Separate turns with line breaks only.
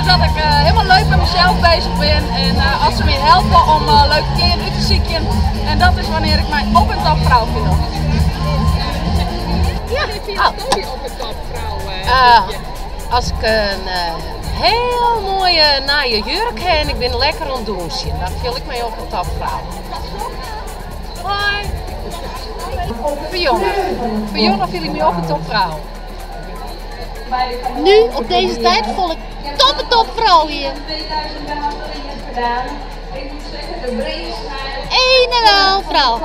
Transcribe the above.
Dus dat ik helemaal leuk met mezelf bezig ben en als ze me helpen om leuke kleren uit te zoeken. En dat is wanneer ik mij op een topvrouw voel.
Ja, op een topvrouw.
Als ik een heel mooie naaie jurk heb en ik ben lekker aan douchen, dan voel ik mij op een topvrouw. Hoi.
Fiona viel ik me op een topvrouw.
Nu, op deze tijd, voel ik topvrouw hier. Een en al vrouw.